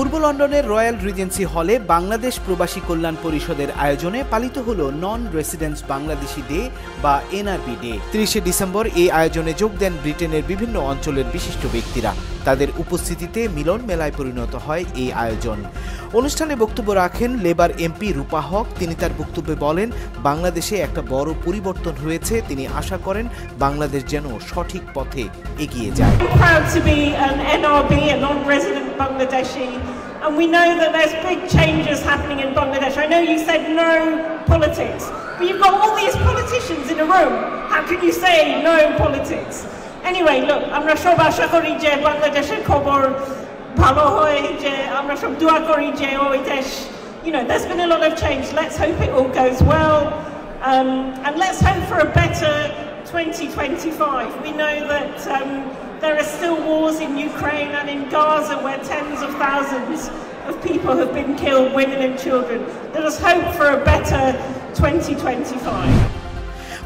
পূর্ব লন্ডনের royal regency হলে বাংলাদেশ প্রবাসী কল্যাণ পরিষদের আয়োজনে পালিত হলো নন রেসিডেন্টস বাংলাদেশি ডে বা এনআরবি ডে। 30 ডিসেম্বর এই আয়োজনে যোগ দেন ব্রিটেনের বিভিন্ন অঞ্চলের বিশিষ্ট ব্যক্তিরা। তাদের উপস্থিতিতে মিলন মেলায় পরিণত হয় এই আয়োজন। অনুষ্ঠানে বক্তব্য রাখেন লেবার এমপি রূপা হক। তিনি তার বক্তব্যে বলেন, বাংলাদেশে একটা বড় পরিবর্তন হয়েছে। তিনি আশা করেন বাংলাদেশ যেন সঠিক পথে এগিয়ে যায়। And we know that there's big changes happening in Bangladesh. I know you said no politics, but you've got all these politicians in a room. How can you say no politics? Anyway, look, আমরা সব আশা করি যে বাংলাদেশের খবর ভালো হয়, যে আমরা সব দোয়া করি যে ওই দেশ, you know, there's been a lot of change. Let's hope it all goes well, and let's hope for a better 2025. We know that there are still wars in Ukraine and in Gaza where tens of thousands of people have been killed, women and children. Let us hope for a better 2025.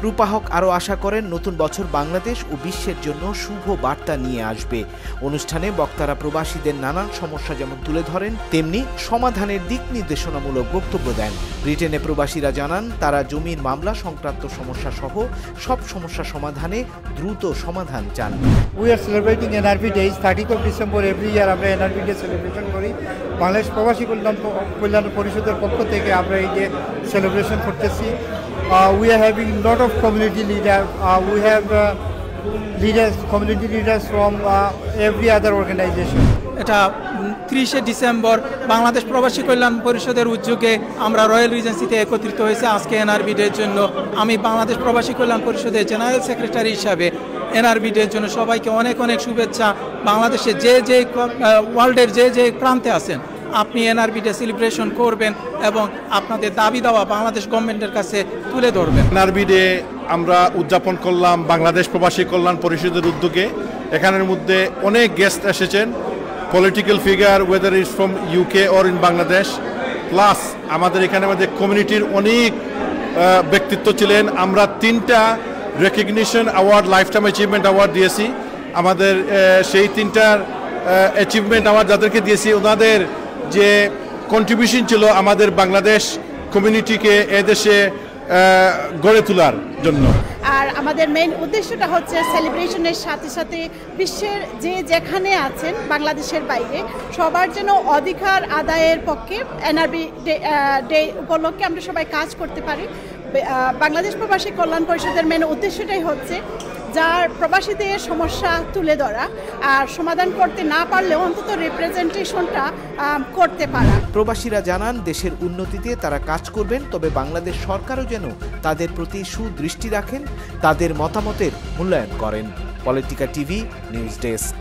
রূপা হক আরও আশা করেন নতুন বছর বাংলাদেশ ও বিশ্বের জন্য শুভ বার্তা নিয়ে আসবে। অনুষ্ঠানে বক্তারা প্রবাসীদের নানান সমস্যা যেমন তুলে ধরেন, তেমনি সমাধানের দিক নির্দেশনামূলক বক্তব্য দেন। ব্রিটেনে প্রবাসীরা জানান, তারা জমির মামলা সংক্রান্ত সমস্যা সহ সব সমস্যা সমাধানে দ্রুত সমাধান চান। We are celebrating NRB Days, 30th of December every year আমরা NRB Day সেলিব্রেশন করি। বাংলাদেশ প্রবাসী কল্যাণ পরিষদের পক্ষ থেকে আমরা এই যে সেলিব্রেশন করতেছি। We are having a lot of community leaders. We have community leaders from every other organization. এটা 30 ডিসেম্বর বাংলাদেশ প্রবাসী কল্যাণ পরিষদের উদ্যোগে আমরা রয়্যাল রিজেন্সিতে একত্রিত হয়েছে আজকে এনআরবি ডের জন্য। আমি বাংলাদেশ প্রবাসী কল্যাণ পরিষদের জেনারেল সেক্রেটারি হিসাবে এনআরবি ডের জন্য সবাইকে অনেক অনেক শুভেচ্ছা। বাংলাদেশে যে ওয়ার্ল্ডের যে প্রান্তে আছেন, আপনি এনআরবি ডে সেলিব্রেশন করবেন এবং আপনাদের দাবি দাওয়া বাংলাদেশ গভর্নমেন্টের কাছে তুলে ধরবেন। এনআরবি ডে আমরা উদযাপন করলাম বাংলাদেশ প্রবাসী কল্যাণ পরিষদের উদ্যোগে। এখানের মধ্যে অনেক গেস্ট এসেছেন, political figure, weather is from UK or in Bangladesh, plus আমাদের এখানে আমাদের কমিউনিটির অনেক ব্যক্তিত্ব ছিলেন। আমরা 3টা recognition award, life time achievement award দিয়েছি। আমাদের সেই 3টার অ্যাচিভমেন্ট অ্যাওয়ার্ড যাদেরকে দিয়েছি, ওনাদের যে কন্ট্রিবিউশন ছিল আমাদের বাংলাদেশ কমিউনিটিকে এদেশে গড়ে তোলার জন্য। আর আমাদের মেইন উদ্দেশ্যটা হচ্ছে সেলিব্রেশনের সাথে সাথে বিশ্বের যেখানে আছেন বাংলাদেশের বাইরে সবার জন্য অধিকার আদায়ের পক্ষে এনআরবি ডে উপলক্ষে আমরা সবাই কাজ করতে পারি। বাংলাদেশ প্রবাসী কল্যাণ পরিষদের মেইন উদ্দেশ্যটাই হচ্ছে যার প্রবাসীদের সমস্যা তুলে ধরা আর সমাধান করতে না পারলেও অন্তত রিপ্রেজেন্টেশনটা করতে পারা। প্রবাসীরা জানান, দেশের উন্নতিতে তারা কাজ করবেন, তবে বাংলাদেশ সরকারও যেন তাদের প্রতি সুদৃষ্টি রাখেন, তাদের মতামতের মূল্যায়ন করেন। Politika TV news desk.